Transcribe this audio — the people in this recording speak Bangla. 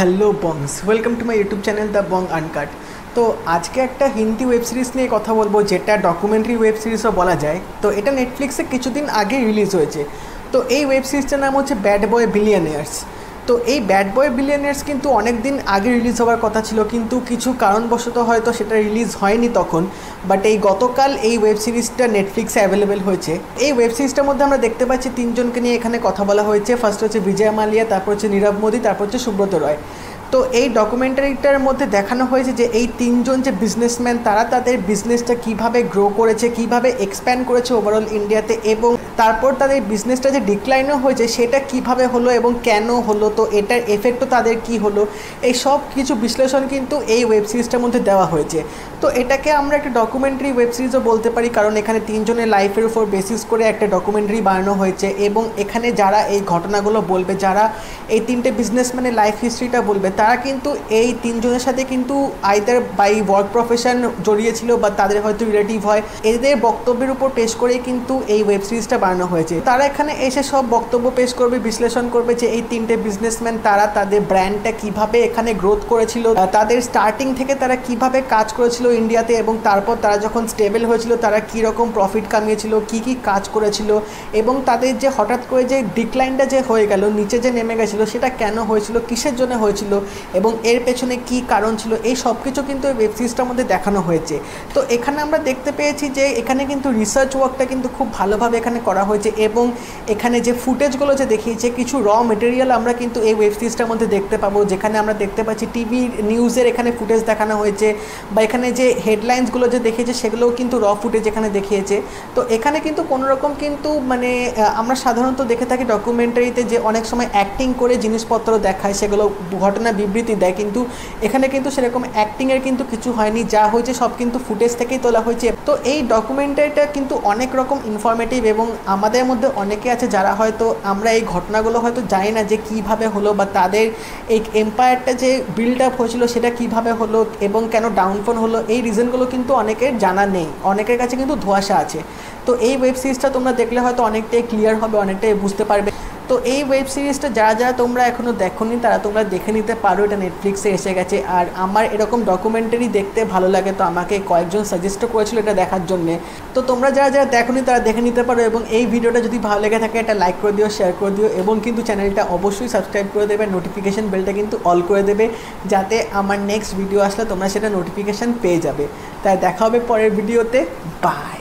Hello bongs, welcome to my YouTube channel the Bong Uncut. তো আজকে একটা হিন্দি ওয়েব সিরিজ নিয়ে কথা বলবো, যেটা ডকুমেন্টারি ওয়েব সিরিজও বলা যায়। তো এটা নেটফ্লিক্সে কিছুদিন আগে রিলিজ হয়েছে। তো এই ওয়েব সিরিজটার নাম হচ্ছে ব্যাড বয় বিলিয়নিয়ার্স। তো এই ব্যাড বয় বিলিয়নিয়ার্স কিন্তু অনেক দিন আগে রিলিজ হওয়ার কথা ছিল, কিন্তু কিছু কারণবশত হয়তো সেটা রিলিজ হয়নি তখন। বাট এই গতকাল এই ওয়েব সিরিজটা নেটফ্লিক্সে অ্যাভেলেবেল হয়েছে। এই ওয়েব সিরিজটার মধ্যে আমরা দেখতে পাচ্ছি তিনজনকে নিয়ে এখানে কথা বলা হয়েছে। ফার্স্ট হচ্ছে বিজয় মালিয়া, তারপর হচ্ছে নীরব মোদি, তারপর হচ্ছে সুব্রত রয়। তো এই ডকুমেন্টারিটার মধ্যে দেখানো হয়েছে যে এই তিনজন যে বিজনেসম্যান, তারা তাদের বিজনেসটা কিভাবে গ্রো করেছে, কিভাবে এক্সপ্যান্ড করেছে ওভারঅল ইন্ডিয়াতে, এবং তারপর তাদের বিজনেসটা যে ডিক্লাইনও হয়েছে সেটা কিভাবে হলো এবং কেন হলো, তো এটার এফেক্টও তাদের কি হলো, এই সব কিছু বিশ্লেষণ কিন্তু এই ওয়েব সিরিজটার মধ্যে দেওয়া হয়েছে। তো এটাকে আমরা একটা ডকুমেন্টারি ওয়েব সিরিজও বলতে পারি, কারণ এখানে তিনজনের লাইফের উপর বেসিস করে একটা ডকুমেন্টারি বানানো হয়েছে। এবং এখানে যারা এই ঘটনাগুলো বলবে, যারা এই তিনটে বিজনেসম্যানের লাইফ হিস্ট্রিটা বলবে, তারা কিন্তু এই তিনজনের সাথে কিন্তু আইদার বাই ওয়ার্ক প্রফেশন জড়িয়েছিল বা তাদের হয়তো রিলেটিভ হয়। এদের বক্তব্যের উপর পেশ করে কিন্তু এই ওয়েব সিরিজটা বানানো হয়েছে। তারা এখানে এসে সব বক্তব্য পেশ করবে, বিশ্লেষণ করবে যে এই তিনটে বিজনেসম্যান তারা তাদের ব্র্যান্ডটা কিভাবে এখানে গ্রোথ করেছিল, তাদের স্টার্টিং থেকে তারা কিভাবে কাজ করেছিল ইন্ডিয়াতে, এবং তারপর তারা যখন স্টেবল হয়েছিল তারা কীরকম প্রফিট কামিয়েছিল, কী কী কাজ করেছিল, এবং তাদের যে হঠাৎ করে যে ডিক্লাইনটা যে হয়ে গেল, নিচে যে নেমে গেছিলো, সেটা কেন হয়েছিল, কিসের জন্য হয়েছিল, এবং এর পেছনে কি কারণ ছিল, এই সব কিছু কিন্তু এই ওয়েব সিরিজটার মধ্যে দেখানো হয়েছে। তো এখানে আমরা দেখতে পেয়েছি যে এখানে কিন্তু রিসার্চ ওয়ার্কটা কিন্তু খুব ভালোভাবে এখানে করা হয়েছে, এবং এখানে যে ফুটেজগুলো যে দেখিয়েছে, কিছু র মেটেরিয়াল আমরা কিন্তু এই ওয়েব সিরিজটার মধ্যে দেখতে পাবো, যেখানে আমরা দেখতে পাচ্ছি টিভি নিউজের এখানে ফুটেজ দেখানো হয়েছে, বা এখানে যে হেডলাইন্সগুলো যে দেখিয়েছে সেগুলোও কিন্তু র ফুটেজ এখানে দেখিয়েছে। তো এখানে কিন্তু কোনোরকম কিন্তু মানে আমরা সাধারণত দেখে থাকি ডকুমেন্টারিতে যে অনেক সময় অ্যাক্টিং করে জিনিসপত্র দেখায়, সেগুলো ঘটনা বিবৃতি দেয়, কিন্তু এখানে কিন্তু সেরকম অ্যাক্টিংয়ের কিন্তু কিছু হয়নি, যা হয়েছে সব কিন্তু ফুটেজ থেকেই তোলা হয়েছে। তো এই ডকুমেন্টারিটা কিন্তু অনেক রকম ইনফরমেটিভ, এবং আমাদের মধ্যে অনেকে আছে যারা হয়তো আমরা এই ঘটনাগুলো হয়তো জানি না যে কীভাবে হলো, বা তাদের এই এম্পায়ারটা যে বিল্ড আপ হয়েছিল সেটা কীভাবে হলো এবং কেন ডাউনফল হলো, এই রিজনগুলো কিন্তু অনেকের জানা নেই, অনেকের কাছে কিন্তু ধোঁয়াশা আছে। তো এই ওয়েব সিরিজটা তোমরা দেখলে হয়তো অনেকটাই ক্লিয়ার হবে, অনেকটাই বুঝতে পারবে। তো এই ওয়েব সিরিজটা যারা যারা তোমরা এখনও দেখোনি তারা তোমরা দেখে নিতে পারো, এটা নেটফ্লিক্সে এসে গেছে। আর আমার এরকম ডকুমেন্টারি দেখতে ভালো লাগে, তো আমাকে কয়েকজন সাজেস্টও করেছিল এটা দেখার জন্যে। তো তোমরা যারা যারা দেখোনি তারা দেখে নিতে পারো, এবং এই ভিডিওটা যদি ভালো লেগে থাকে এটা লাইক করে দিও, শেয়ার করে দিও, এবং কিন্তু চ্যানেলটা অবশ্যই সাবস্ক্রাইব করে দেবে, নোটিফিকেশান বেলটা কিন্তু অল করে দেবে, যাতে আমার নেক্সট ভিডিও আসলে তোমরা সেটা নোটিফিকেশান পেয়ে যাবে। তাই দেখা হবে পরের ভিডিওতে। বাই।